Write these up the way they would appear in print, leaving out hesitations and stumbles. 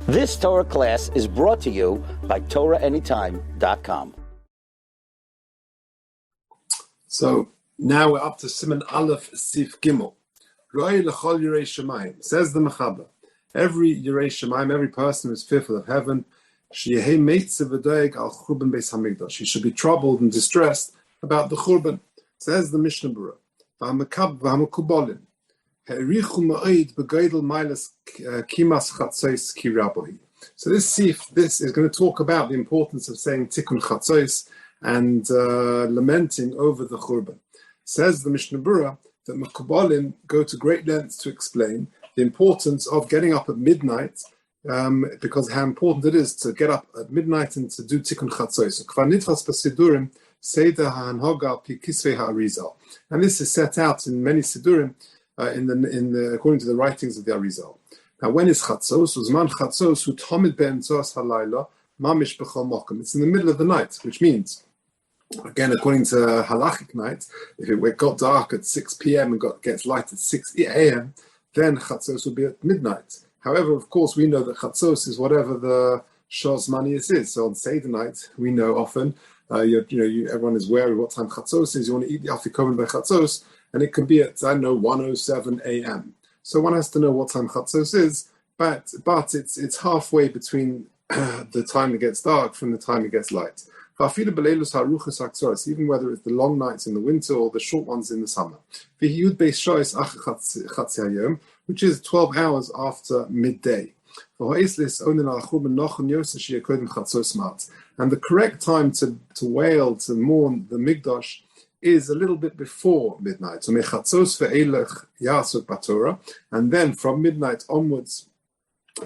This Torah class is brought to you by TorahAnytime.com. So now we're up to Siman Aleph Sif Gimel. Roi l'chol Yirei Shemayim. Says the Mechaber, every Yirei Shemayim, every person who is fearful of heaven, sheyehei meitze v'doeg al churban beis hamikdash. He should be troubled and distressed about the churban. Says the Mishnah Berurah, v'hamukubolim ha'erichu ma'id b'geidel mailas kimas chatzos ki rabohi. So this Sif, this is going to talk about the importance of saying Tikkun Chatzos and lamenting over the churban. Says the Mishnah Berurah that Mekubalim go to great lengths to explain the importance of getting up at midnight, because how important it is to get up at midnight and to do Tikkun Chatzos. And this is set out in many Sidurim, according to the writings of the Arizal. Now, when is Chatzos? Uzman Chatzos hu tamid be'emtzos halayla mamish b'chol mokum. It's in the middle of the night, which means, again, according to halachic night, if it got dark at 6 p.m. and gets light at 6 a.m., then Chatzos will be at midnight. However, of course, we know that Chatzos is whatever the Shos Manius is. So on Seder night, we know often, everyone is aware of what time Chatzos is. You want to eat the Afikomen by Chatzos, and it can be at, 1:07 a.m. So one has to know what time Chatzos is, but it's halfway between the time it gets dark from the time it gets light. Even whether it's the long nights in the winter or the short ones in the summer. Which is 12 hours after midday. And the correct time to wail, to mourn the Mikdash, is a little bit before midnight. And then from midnight onwards,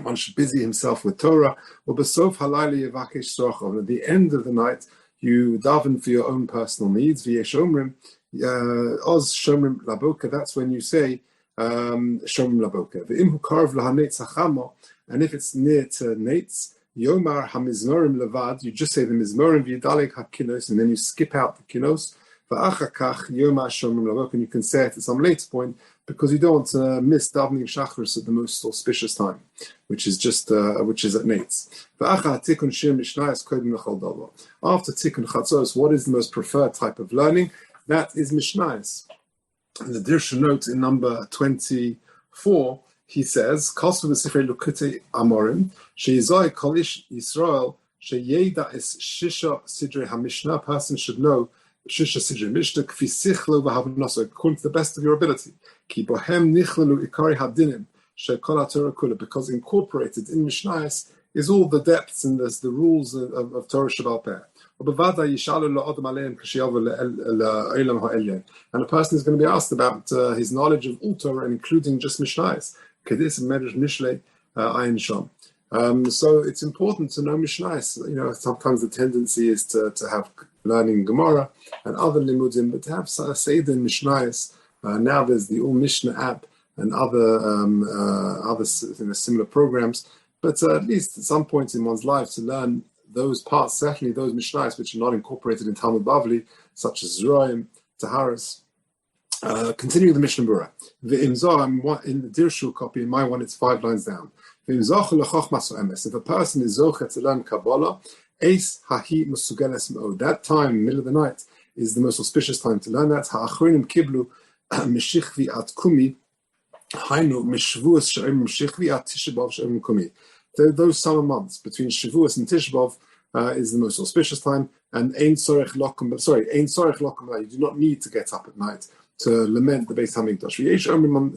one should busy himself with Torah. At the end of the night, you daven for your own personal needs. That's when you say Shomrim Laboka. And if it's near to Nates, Yomar HaMizmorim Levad, you just say the Mizmorim V'yidalek HaKinos, and then you skip out the Kinos. V'achakach Yomar Shomrim Laboka, and you can say it at some later point, because you don't want to miss davening Shachris at the most auspicious time, which is at Nates. After Tikkun Chatzos, what is the most preferred type of learning? That is Mishnayos. In the Dirshu note in number 24, he says, "Kosvu b'sifrei Lukutei Amorim, she'izoi kolish Yisrael, she'yeda es shisha sidrei hamishna." A person should know shisha sidrei mishnah kfi sichlo v'havnoso, according to the best of your ability. Ki bohem nichlelu ikari hadinim she'kol haTorah kula, because incorporated in Mishnayos is all the depths and the rules of Torah Shebal Peh. And a person is going to be asked about his knowledge of all Torah, including just Mishnayos. So it's important to know Mishnayos. Sometimes the tendency is to have learning Gemara and other limudim, but to have Seder in Mishnayos. Now there's the All Mishnah app and other similar programs. But at least at some point in one's life to learn those parts, certainly those Mishnayos which are not incorporated in Talmud Bavli, such as Zroim, Taharas. Continuing the Mishnah Berurah. In the Dirshu copy, in my one, it's 5 lines down. If a person is zocher to learn Kabbalah, that time, middle of the night, is the most auspicious time to learn that. Ha'achronim kiblu mishichvi at kumi, hainu mishvuas she'em mishikvi at tishabav she'em kumi. Those summer months between Shavuos and Tishbav is the most auspicious time, and Ein Sorech Lokum, you do not need to get up at night to lament the Beis Hamikdash.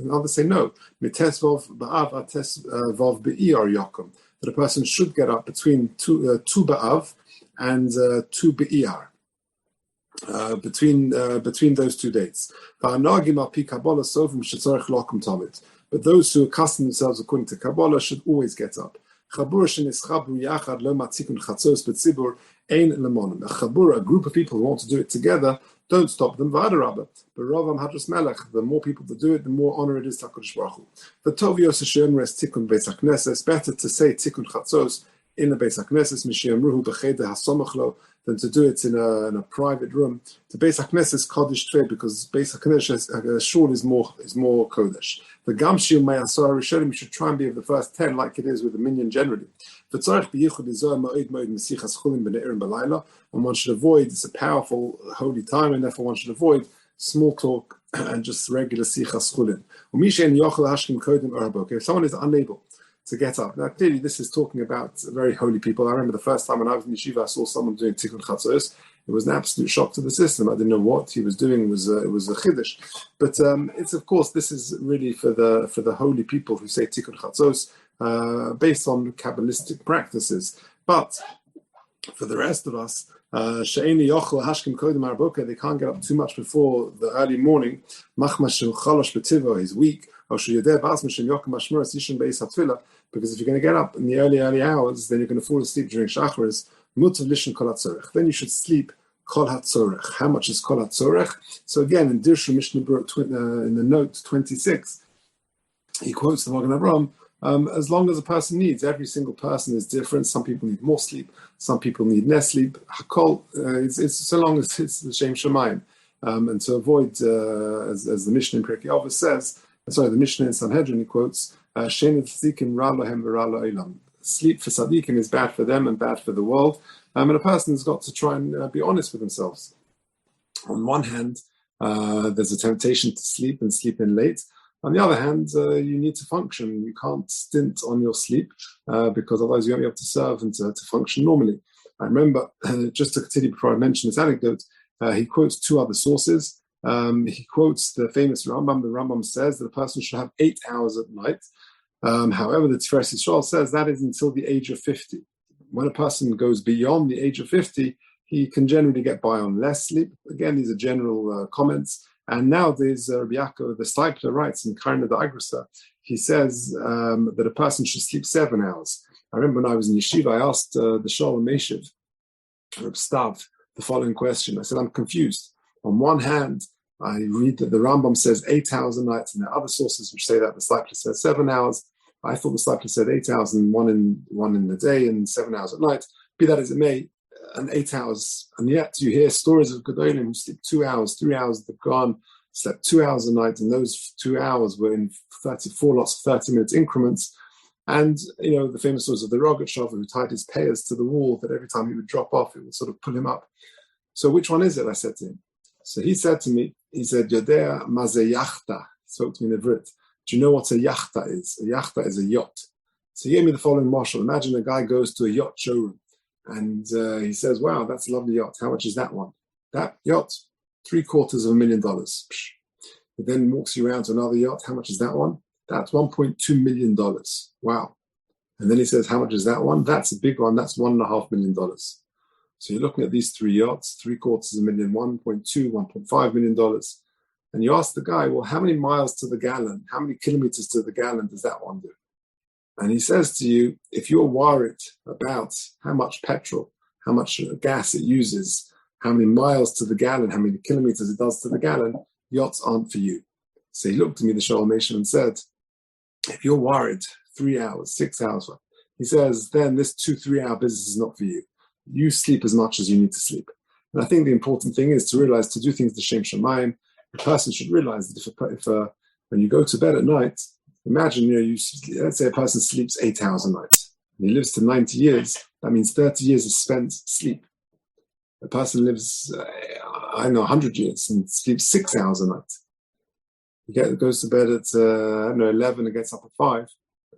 And others say no, Mitesvav Ba'av Atesvav Be'iyar Yakum, that a person should get up between two Ba'av and 2 Be'iyar. Between those 2 dates. But those who accustom themselves according to Kabbalah should always get up. A group of people who want to do it together, don't stop them. But the more people that do it, the more honor it is to HaKadosh Baruch Hu. The Tov Yosef She'emres Tikkun Beis HaKnesses, it's better to say Tikkun Chatzos in the Beis HaKnesses, Mishiyamruhu B'Cheder HaSomach Lo, than to do it in a private room. The Beis HaKnesses is Kodesh Tvei, because Beis HaKnesses shul is more Kodesh. The Gamshil Me'asar Rishonim should try and be of the first 10, like it is with the minyan generally. And one should avoid, it's a powerful holy time, and therefore one should avoid small talk and just regular sichas chulin. If someone is unable to get up, now clearly this is talking about very holy people. I remember the first time when I was in yeshiva, I saw someone doing Tikkun Chatzos. It was an absolute shock to the system. I didn't know what he was doing. It was a chiddush, but it's, of course, this is really for the holy people who say Tikkun Chatzos based on Kabbalistic practices. But for the rest of us, they can't get up too much before the early morning. He's weak. Because if you're going to get up in the early hours, then you're going to fall asleep during Shacharis. Then you should sleep kol hatzorech. How much is kol hatzorech? So again, in Dirshu Mishnah in the note 26, he quotes the Magen Avraham, as long as a person needs. Every single person is different. Some people need more sleep. Some people need less sleep. Hakol, it's so long as it's the Shem Shemayim. And to avoid, as the Mishnah in Pirkei Avos says, the Mishnah in Sanhedrin, he quotes, Shein tzadikim ra lohem v'ra lo'olam. Sleep for tzadikim is bad for them and bad for the world. And a person's got to try and be honest with themselves. On one hand, there's a temptation to sleep and sleep in late. On the other hand, you need to function. You can't stint on your sleep because otherwise you won't be able to serve and to function normally. I remember, just to continue before I mention this anecdote, he quotes two other sources. He quotes the famous Rambam. The Rambam says that a person should have 8 hours at night. However, the Tiferes Yisrael says that is until the age of 50. When a person goes beyond the age of 50, he can generally get by on less sleep. Again, these are general comments. And nowadays, Rabbi Yaakov, the Steipler, writes in Karna the Agrasa, he says that a person should sleep 7 hours. I remember when I was in yeshiva, I asked the Shalom Meshiv, Reb Stav, the following question. I said, I'm confused. On one hand, I read that the Rambam says 8 hours a night, and there are other sources which say that the Steipler says 7 hours. I thought the Steipler said 8 hours and one in the day and 7 hours at night. Be that as it may, and 8 hours, and yet you hear stories of Gedolim who sleep 2 hours, 3 hours, they've gone, slept 2 hours a night, and those 2 hours were in 34 lots of 30-minute increments. And, the famous stories of the Rogatchover who tied his payers to the wall, that every time he would drop off, it would sort of pull him up. So which one is it? I said to him. So he said to me, Yodea maze yachta. He spoke to me in Ivrit. Do you know what a yachta is? A yachta is a yacht. So he gave me the following marshal. Imagine a guy goes to a yacht showroom and he says, wow, that's a lovely yacht. How much is that one? That yacht, $750,000. He then walks you around to another yacht. How much is that one? That's $1.2 million. Wow. And then he says, how much is that one? That's a big one. That's $1.5 million. So you're looking at these three yachts, $750,000, $1.2, $1.5 million. And you ask the guy, well, how many miles to the gallon, how many kilometers to the gallon does that one do? And he says to you, if you're worried about how much petrol, how much gas it uses, how many miles to the gallon, how many kilometers it does to the gallon, yachts aren't for you. So he looked at me, the Shalom Nation, and said, if you're worried 3 hours, 6 hours, he says, then this 2-3 hour business is not for you. You sleep as much as you need to sleep. And I think the important thing is to realize, to do things to Shem Shemayim, a person should realize that if when you go to bed at night, imagine, let's say a person sleeps 8 hours a night, and he lives to 90 years, that means 30 years is spent sleep. A person lives, 100 years and sleeps 6 hours a night. He goes to bed at, 11 and gets up at 5,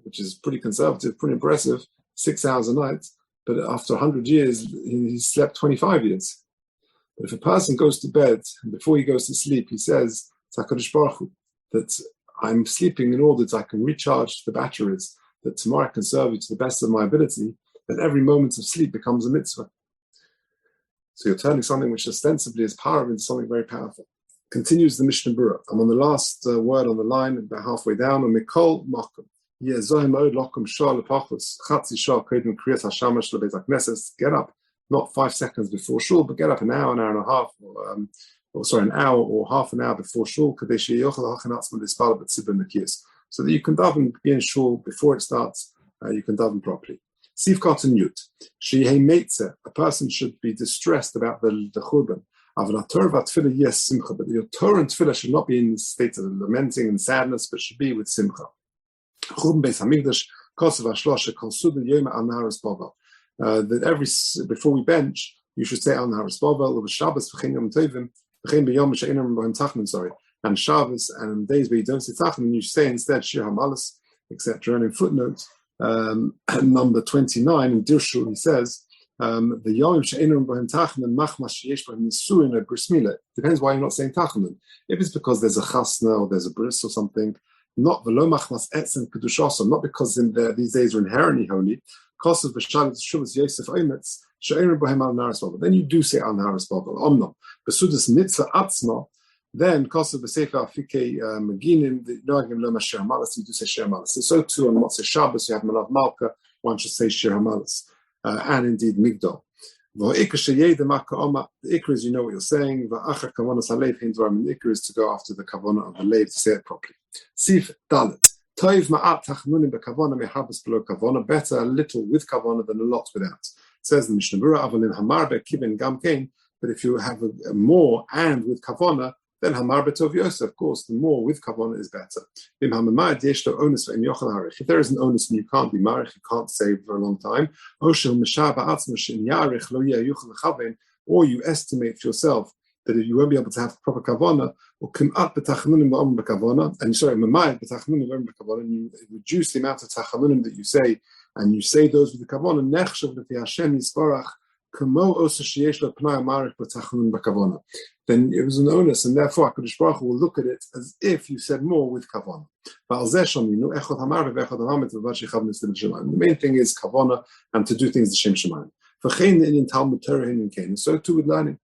which is pretty conservative, pretty impressive, 6 hours a night. But after 100 years, he slept 25 years. But if a person goes to bed, and before he goes to sleep, he says, HaKadosh Baruch Hu, that I'm sleeping in order that I can recharge the batteries, that tomorrow I can serve you to the best of my ability, then every moment of sleep becomes a mitzvah. So you're turning something which ostensibly is power into something very powerful. Continues the Mishnah Berurah. I'm on the last word on the line, about halfway down, on Mikol Makom. Get up, not 5 seconds before shul, but get up an hour and a half, an hour or half an hour before shul, so that you can daven, be in shul before it starts, you can daven properly. Sivkot and Yut. Shehei Meitze, a person should be distressed about the Churban. But your Torah and Tefillah should not be in the state of lamenting and sadness, but should be with Simcha. That before we bench, you should say Al Naharas Bavel, Shabbos, sorry, and Shabbos and days where you don't say Tachmen, you say instead Shir Hamalas, etc. And in footnote number 29 in Dirshu, he says, the Yom She'enim Bohem Tachmen Machmas Sheyesh Bohem Nisuin or Bris Milah. Depends why you're not saying Tachmen. If it's because there's a chasna or there's a bris or something, not V'lo Machmas Etzem Kedushaso, not because these days are inherently holy. Kosav B'Shalit Shuvas Yosef Oimetz She'enim Bohem Al Naharas Bavel. Then you do say Al Naharas Bavel. Omnom Besudas Mitzvah Atzma. Then Kosav B'Sefer Afikei Meginim the Noagim Lo Masher Hamalas. You do say Shir Hamalas. And so too on Motzei Shabbos you have Malav Malka. One should say Shir Hamalas. And indeed Migdal. The ikr is, you know what you're saying. The ikr is to go after the kavanah of the lev to say it properly. Sif dalet. Toiv ma'at tachnunim bekavana mehabas below kavana. Better a little with kavana than a lot without. It says the Mishnah Berurah avalin hamar bekiven gamkein. But if you have a more and with kavana, then hamar betov yosef. Of course, the more with kavana is better. If there is an onus and you can't be marich, you can't save for a long time, or you estimate for yourself that if you won't be able to have proper kavana, or and you reduce the amount of tachanunim that you say, and you say those with the kavana, then it was an onus, and therefore HaKadosh Baruch Hu will look at it as if you said more with kavanah. The main thing is kavanah and to do things the Shem Shemayim. So too with learning.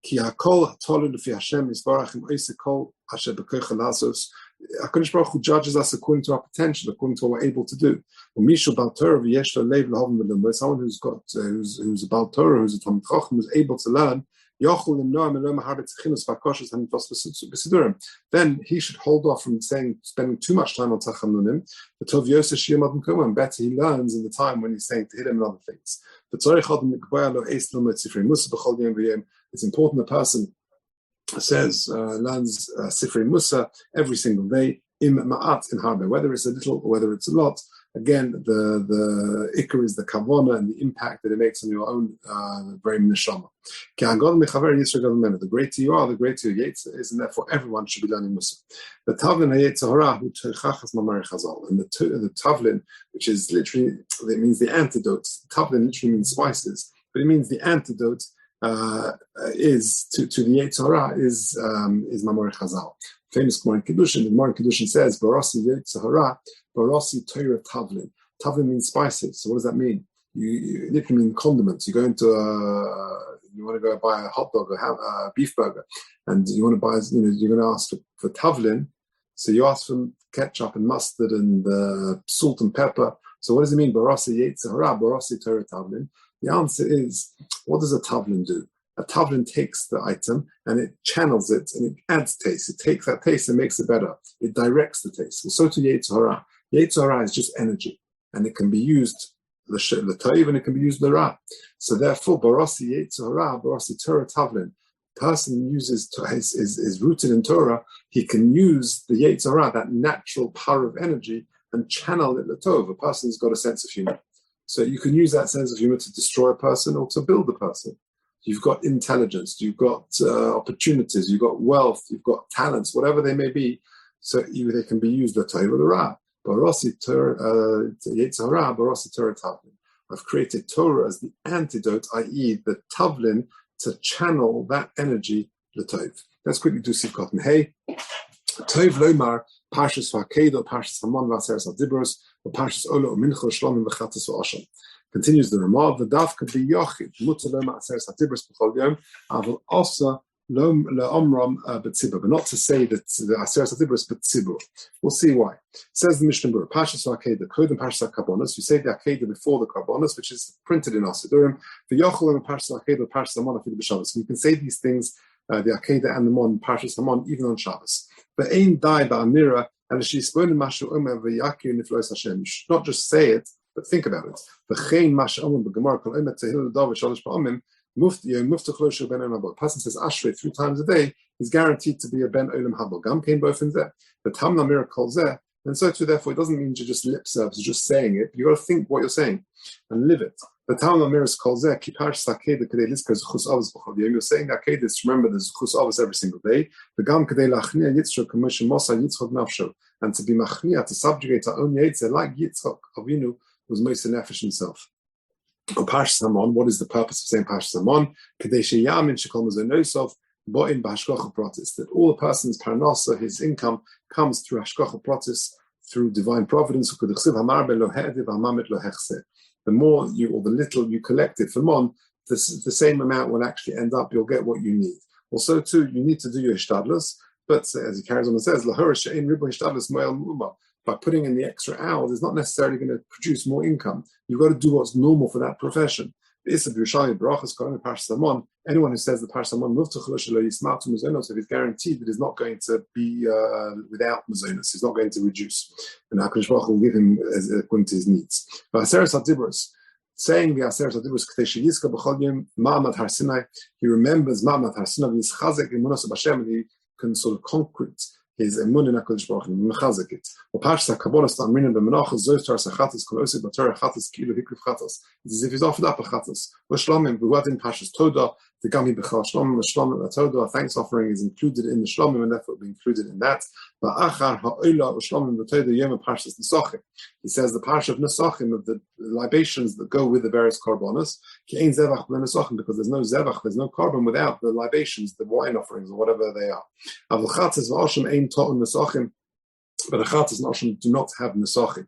HaKadosh Baruch Hu judges us according to our potential, according to what we're able to do. Someone who's got who's a Bal Torah, who's a Talmid Chacham, who's able to learn, then he should hold off from spending too much time on Tachanunim. And better he learns in the time when he's saying Tehillim and other things. It's important the person says, learns Sifrei Musa every single day, im ma'at in harbe, whether it's a little or whether it's a lot. Again, the ikar is the kavana and the impact that it makes on your own brain neshama. The greater you are, the greater your yetzer is, and therefore everyone should be learning Musa. The tavlin hayetzer hara hu teichachas mamari chazal, and the tavlin, which is literally, it means the antidote. Tavlin literally means spices, but it means the antidote. Is to the Yetzer Hara is Mamor Chazal. Famous Gemara in Kiddushin. The Gemara in Kiddushin says Barasi Yetzer Hara, Barasi Torah Tavlin. Tavlin means spices. So what does that mean? You literally mean condiments. You go into you want to go buy a hot dog or have a beef burger, and you want to buy, you're going to ask for Tavlin. So you ask for ketchup and mustard and salt and pepper. So what does it mean? Barasi Yetzer Hara, Barasi Torah Tavlin. The answer is, what does a tavlin do? A tavlin takes the item and it channels it and it adds taste. It takes that taste and makes it better. It directs the taste. Well, so to Yetzer Hara. Yetzer Hara is just energy, and it can be used the toiv and it can be used the ra. So therefore, barasi Yetzer Hara, barasi Torah tavlin. Person uses is rooted in Torah. He can use the Yetzer Hara, that natural power of energy, and channel it l'tov. A person's got a sense of humor. So you can use that sense of humor to destroy a person or to build a person. You've got intelligence, you've got opportunities, you've got wealth, you've got talents, whatever they may be. So they can be used the Torah or the Ra. Barasi Torah, Yetzer Hara, Barasi Torah Tavlin. I've created Torah as the antidote, i.e. the Tavlin, to channel that energy, the Tov. Let's quickly do Sivkot and Hey. Tov Loimar, Parshas Akeida, Parshas Hamon, Vaseres Adibros, or Parshas Olo, Mincha, Shlomim, Chatzos, Osham. Continues the Ramah, the Daf could be Yochid, Mutter Loma, Aseres Adibros, B'chol Yom, Avol Osa, Lom, Le'omram, B'tzibur, but not to say that the Aseres Adibros, B'tzibur. We'll see why. It says the Mishnah Berurah, Parshas Akeida, Kodem Parshas Kabonos, you say the Akeida before the Kabonos, which is printed in Asidurim, the Yochel and Parshas Akeida, Parshas Hamon, Afidu B'Shabbos. You can say these things, the Akeida and the Mon, Parshas Hamon, even on Shabbos. But Ein Dai Ba'amira, and she spoke in Mashu Omer V'Yakir Niflois Hashem. You should not just say it But think about it. The person says Ashrei 3 times a day, he's guaranteed to be a Ben Olam Haba. Gam Kein Bofen Zeh. The Tamna Mira calls Zeh. And so too, therefore, it doesn't mean to just lip service, just saying it. You got to think what you're saying and live it. The Tamna Mira calls Zeh. Kiparsh Akeida Kadei Lisker Zchus Avos B'chol Yom. You're saying Akeida is to remember the Zchus Avos every single day. The Gam Kadei Lachnia Yitzchok Kamosh Mosa Yitzchok Nafsho. And to be Machnia, to subjugate our own Yitzchak, like Yitzchok Avinu was Moshe Nefesh himself. On Parsh Samon, what is the purpose of saying Parsh Samon? Kadesh Yamin Shekol Mazonosov, Bo'im B'Hashkocha Pratis, that all a person's parnasa, his income, comes through Hashkocha Pratis, through divine providence. The more you, or the little you collect it from on, the same amount will actually end up, you'll get what you need. Also, too, you need to do your hishtadlus, but as he carries on and says, by putting in the extra hours, it's not necessarily going to produce more income. You've got to do what's normal for that profession. Anyone who says the Parsh Samon so he's guaranteed that he's not going to be without mazonos, he's not going to reduce. And HaKadosh Baruch Hu will give him according to his needs. But saying the Aseret HaDibros K'tei Sheyizka B'chol Yom Ma'amad Har Sinai, he remembers Ma'amad Har Sinai, he's chazek emunos b'Hashem, and he can sort of concrete his emun in HaKadosh Baruch Hu, mechazek it. U'Parshas HaKabbalah Amrina b'Menachos Zois Taras HaChatzos Kol Oseh b'Torah Chatzos Kilu Hikrif Chatzos. It's as if he's offered up a Chatzos. V'Shlomim b'Wadin Parshas Todah the Gami B'Chal Shlomim Shlomim Todah. A thanks offering is included in the Shlomim, and therefore will be included in that. V'Achar Ha'Olah Shlomim B'Todah Yom Parshas Nesachim. He says the Parsha of Nesachim, of the libations that go with the various korbanos. Ki ein zevach b'len Nesachim, because there's no zevach, there's no korban without the libations, the wine offerings or whatever they are. Avol Chatzos v'Oshem ein To'un Nesachim. But the Chatzos and Oshem do not have Nesachim.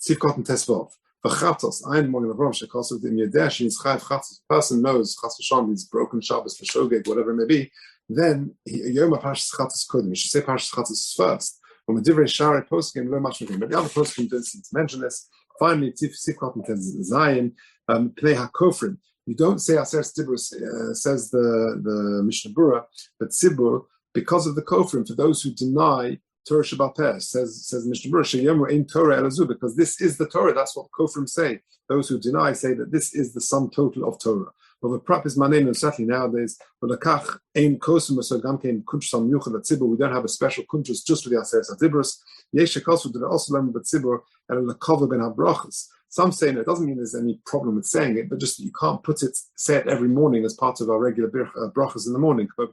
Tzivkot and Tesvav. The Chatzos, ein morning of Ram Shekosov in Yedesh, in Chayiv Chatzos, person knows Chas v'Shalom means broken Shabbos for Shogeg, whatever it may be, then Yom HaParshas Chatzos Kodim. You should say Parshas Chatzos first. When Divrei Shari Poskim, no much more. But the other Poskim don't seem to mention this. Finally, Tzivkot and Zion, Pnei HaKofrim. You don't say Aseret Dibros, says the Mishnah Berurah, but Tzibur, because of the Kofrim, for those who deny Torah Shabbat Peh, says Mishnah Berurah, Sheyomru ein Torah elazu, because this is the Torah. That's what Kofrim say. Those who deny say that this is the sum total of Torah. But the prop is manenu, certainly nowadays. But lekach ein kosum so gamkein kunsham yuchad tzibur. We don't have a special kunshus just for the Aseret Dibros. Yesh kosu that also learn about tzibur and lekavah ben habrachas. Some say no, it doesn't mean there's any problem with saying it, but just you can't say it every morning as part of our regular brachas in the morning, like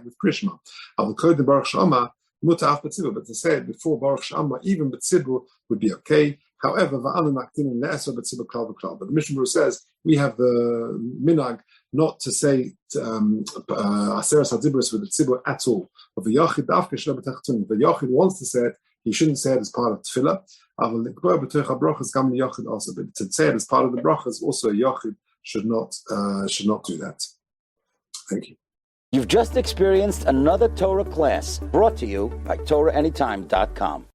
with Krishma. Avol kodem baruch shama. But to say it before Baruch Shama, even B'tzibur would be okay. However, but the Mishnah Berurah says we have the minhag not to say Aseret HaDibros with the tzibur at all. But the Yachid wants to say it, he shouldn't say it as part of Tefillah. But to say it as part of the brachas, also a Yachid should not do that. Thank you. You've just experienced another Torah class brought to you by TorahAnytime.com.